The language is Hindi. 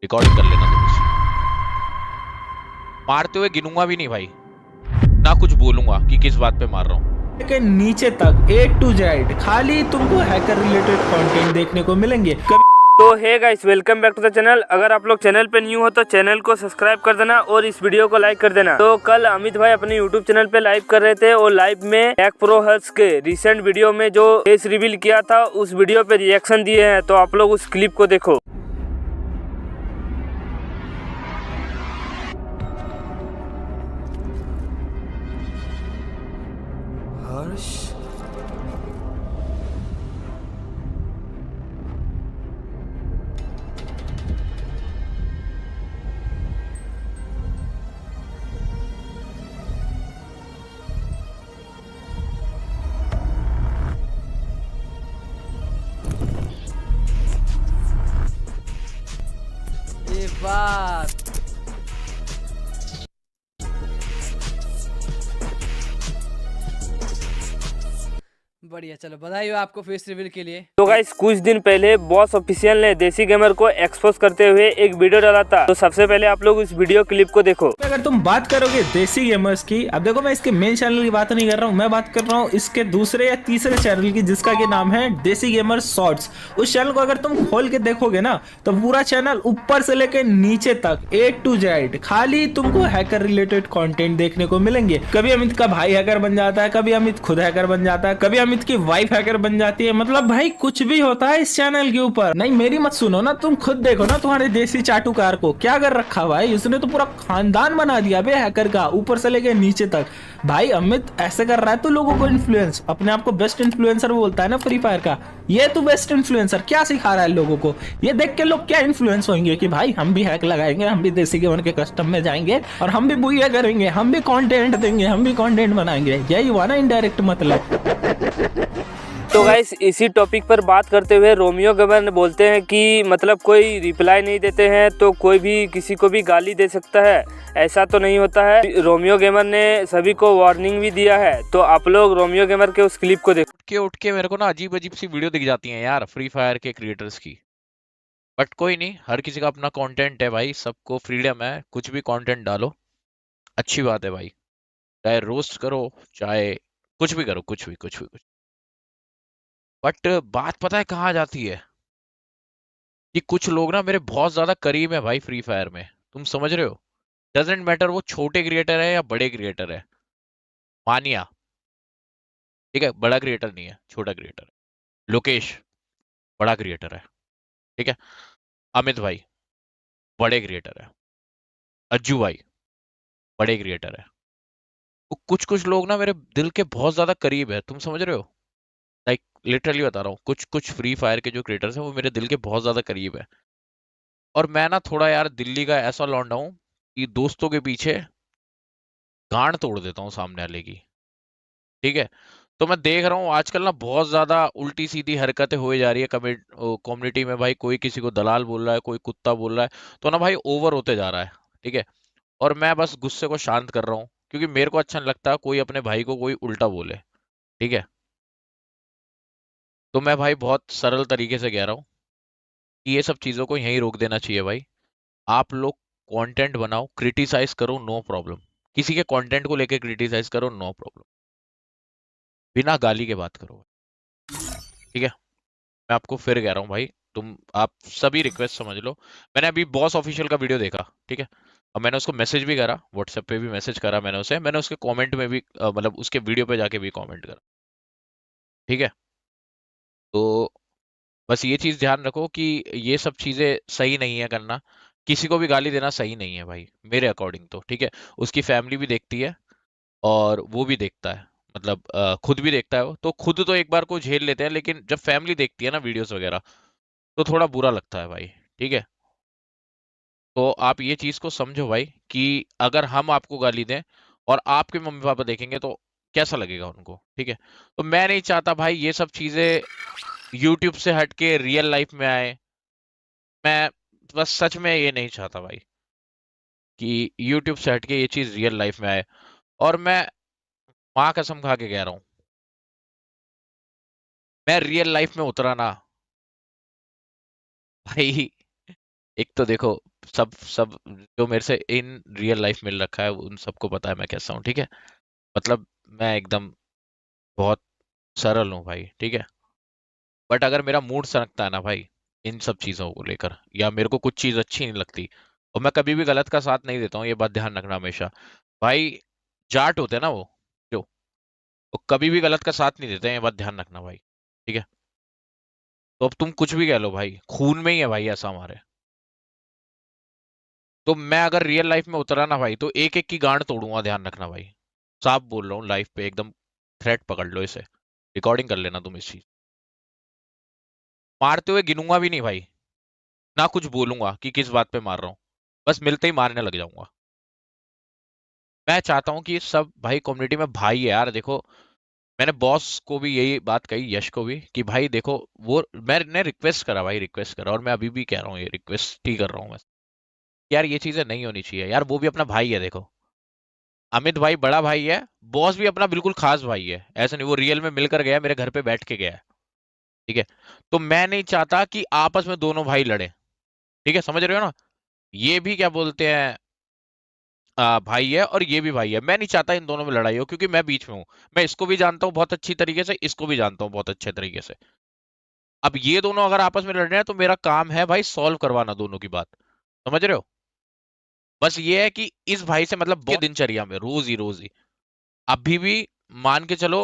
रिकॉर्डिंग कर लेना तुम उसकी। मारते हुए गिनूंगा भी नहीं भाई, ना कुछ बोलूंगा कि किस बात पे मार रहा हूँ। के नीचे तक A to Z खाली तुमको हैकर रिलेटेड कंटेंट देखने को मिलेंगे। कभी तो hey guys, welcome back to the channel. अगर आप लोग चैनल पे न्यू हो तो चैनल को सब्सक्राइब कर देना और इस वीडियो को लाइक कर देना। तो कल अमित भाई अपने यूट्यूब चैनल पे लाइव कर रहे थे और लाइव में मैक प्रो हर्ट्ज के रिसेंट वीडियो में जो फेस रिवील किया था उस वीडियो पे रिएक्शन दिए हैं, तो आप लोग उस क्लिप को देखो। हर्ष, ये बात बढ़िया। चलो बधाई हो आपको फेस रिवील के लिए। तो गाइस, कुछ दिन पहले बॉस ऑफिशियल ने देसी गेमर को एक्सपोज करते हुए एक वीडियो डाला था। तो सबसे पहले आप लोग इस वीडियो क्लिप को देखो। अगर तुम बात करोगे देसी गेमर्स की, अब देखो मैं इसके मेन चैनल की बात नहीं कर रहा हूँ, मैं बात कर रहा हूँ इसके दूसरे या तीसरे चैनल की, जिसका के नाम है देसी गेमर शॉर्ट्स। उस चैनल को अगर तुम खोल के देखोगे ना तो पूरा चैनल ऊपर से लेके नीचे तक A to Z खाली तुमको हैकर रिलेटेड कंटेंट देखने को मिलेंगे। कभी अमित का भाई हैकर बन जाता है, कभी अमित खुद हैकर बन जाता है, कभी अमित की वाइफ हैकर बन जाती है। मतलब भाई कुछ भी होता है इस चैनल के ऊपर। नहीं मेरी मत सुनो ना, तुम खुद देखो ना तुम्हारे देसी चाटुकार को क्या कर रखा भाई, उसने तो पूरा खानदान बना दिया बे हैकर का, ऊपर से लेके नीचे तक। भाई अमित ऐसे कर रहा है तो लोगों को इन्फ्लुएंस, अपने आप को बेस्ट इन्फ्लुएंसर बोलता है ना फ्री फायर का, ये तो बेस्ट इन्फ्लुएंसर क्या सिखा रहा है लोगों को। ये देख के लोग क्या इन्फ्लुएंस होंगे कि भाई हम भी हैक लगाएंगे, हम भी देसी गेमर के कस्टम में जाएंगे और हम भी बुइया करेंगे, हम भी कंटेंट देंगे, हम भी कंटेंट बनाएंगे। यही हुआ ना इनडायरेक्ट मतलब। तो गाइस, इसी टॉपिक पर बात करते हुए रोमियो गेमर बोलते हैं कि मतलब कोई रिप्लाई नहीं देते हैं तो कोई भी किसी को भी गाली दे सकता है, ऐसा तो नहीं होता है। रोमियो गेमर ने सभी को वार्निंग भी दिया है। तो आप लोग रोमियो गेमर के उस क्लिप को देखो। उठ के मेरे को ना अजीब अजीब सी वीडियो दिख जाती हैं यार फ्री फायर के क्रिएटर्स की। बट कोई नहीं, हर किसी का अपना कंटेंट है भाई, सबको फ्रीडम है, कुछ भी कंटेंट डालो, अच्छी बात है भाई। चाहे रोस्ट करो, चाहे कुछ भी करो, कुछ भी कुछ भी कुछ। बट बात पता है कहाँ जाती है, कि कुछ लोग ना मेरे बहुत ज्यादा करीब है भाई फ्री फायर में, तुम समझ रहे हो। डजेंट मैटर वो छोटे क्रिएटर है या बड़े क्रिएटर है। मानिया, ठीक है, बड़ा क्रिएटर नहीं है, छोटा क्रिएटर है। लोकेश, बड़ा क्रिएटर है, ठीक है। अमित भाई, बड़े क्रिएटर है। अज्जू भाई, बड़े क्रिएटर है। तो कुछ कुछ लोग ना मेरे दिल के बहुत ज्यादा करीब है, तुम समझ रहे हो। लाइक लिटरली बता रहा हूँ, कुछ कुछ फ्री फायर के जो क्रिएटर्स हैं वो मेरे दिल के बहुत ज्यादा करीब है। और मैं ना थोड़ा यार दिल्ली का ऐसा लौंडा हूँ कि दोस्तों के पीछे गांड तोड़ देता हूँ सामने वाले की, ठीक है। तो मैं देख रहा हूँ आजकल ना बहुत ज्यादा उल्टी सीधी हरकतें हो जा रही है कम्युनिटी में भाई। कोई किसी को दलाल बोल रहा है, कोई कुत्ता बोल रहा है, तो ना भाई ओवर होते जा रहा है, ठीक है। और मैं बस गुस्से को शांत कर रहा हूँ, क्योंकि मेरे को अच्छा नहीं लगता कोई अपने भाई को कोई उल्टा बोले, ठीक है। तो मैं भाई बहुत सरल तरीके से कह रहा हूँ कि ये सब चीजों को यहीं रोक देना चाहिए भाई। आप लोग कंटेंट बनाओ, क्रिटिसाइज करो, नो प्रॉब्लम। किसी के कंटेंट को लेके क्रिटिसाइज करो, नो प्रॉब्लम, बिना गाली के बात करो, ठीक है। मैं आपको फिर कह रहा हूँ भाई, तुम आप सभी रिक्वेस्ट समझ लो। मैंने अभी बॉस ऑफिशियल का वीडियो देखा, ठीक है। अब मैंने उसको मैसेज भी करा, व्हाट्सएप पे भी मैसेज करा मैंने उसे, मैंने उसके कमेंट में भी मतलब उसके वीडियो पे जाके भी कमेंट करा, ठीक है। तो बस ये चीज ध्यान रखो कि ये सब चीजें सही नहीं है करना। किसी को भी गाली देना सही नहीं है भाई, मेरे अकॉर्डिंग तो, ठीक है। उसकी फैमिली भी देखती है और वो भी देखता है, मतलब खुद भी देखता है वो, तो खुद तो एक बार को झेल लेते हैं, लेकिन जब फैमिली देखती है ना वीडियोस वगैरह, तो थोड़ा बुरा लगता है भाई, ठीक है। तो आप ये चीज को समझो भाई कि अगर हम आपको गाली दें और आपके मम्मी पापा देखेंगे तो कैसा लगेगा उनको, ठीक है। तो मैं नहीं चाहता भाई ये सब चीजें यूट्यूब से हट के रियल लाइफ में आए। मैं बस सच में ये नहीं चाहता भाई कि यूट्यूब से हट के ये चीज रियल लाइफ में आए। और मैं माँ कसम खा के कह रहा हूँ, मैं रियल लाइफ में उतरा ना भाई, एक तो देखो सब सब जो मेरे से इन रियल लाइफ मिल रखा है उन सबको पता है मैं कैसा हूँ, ठीक है। मतलब मैं एकदम बहुत सरल हूँ भाई, ठीक है। बट अगर मेरा मूड सनकता है ना भाई इन सब चीजों को लेकर, या मेरे को कुछ चीज अच्छी नहीं लगती, और मैं कभी भी गलत का साथ नहीं देता हूँ, ये बात ध्यान रखना हमेशा भाई। जाट होते हैं ना जो वो कभी भी गलत का साथ नहीं देते हैं, ये बात ध्यान रखना भाई, ठीक है। तो अब तुम कुछ भी कह लो भाई, खून में ही है भाई ऐसा हमारे। तो मैं अगर रियल लाइफ में उतरा ना भाई तो एक एक की गांड तोड़ूंगा, ध्यान रखना भाई। साफ बोल रहा हूँ, लाइफ पे एकदम थ्रेट पकड़ लो इसे, रिकॉर्डिंग कर लेना तुम इस चीज। मारते हुए गिनूंगा भी नहीं भाई, ना कुछ बोलूंगा कि किस बात पे मार रहा हूँ, बस मिलते ही मारने लग जाऊंगा। मैं चाहता हूँ कि सब भाई कम्युनिटी में भाई है यार। देखो मैंने बॉस को भी यही बात कही, यश को भी, कि भाई देखो वो मैंने रिक्वेस्ट करा भाई, रिक्वेस्ट करा, और मैं अभी भी कह रहा हूँ, ये रिक्वेस्ट ही कर रहा हूँ मैं। यार ये चीजें नहीं होनी चाहिए यार, वो भी अपना भाई है देखो। अमित भाई बड़ा भाई है, बॉस भी अपना बिल्कुल खास भाई है, ऐसा नहीं वो रियल में मिलकर गया, मेरे घर पे बैठ के गया है, ठीक है। तो मैं नहीं चाहता कि आपस में दोनों भाई लड़े, ठीक है, समझ रहे हो ना। ये भी क्या बोलते हैं, भाई है और ये भी भाई है, मैं नहीं चाहता इन दोनों में लड़ाई हो, क्योंकि मैं बीच में हूँ। मैं इसको भी जानता हूँ बहुत अच्छी तरीके से, इसको भी जानता हूँ बहुत अच्छे तरीके से। अब ये दोनों अगर आपस में लड़ रहे हैं तो मेरा काम है भाई सॉल्व करवाना दोनों की बात, समझ रहे हो। बस ये है कि इस भाई से मतलब बहुत दिनचर्या में रोज ही अभी भी मान के चलो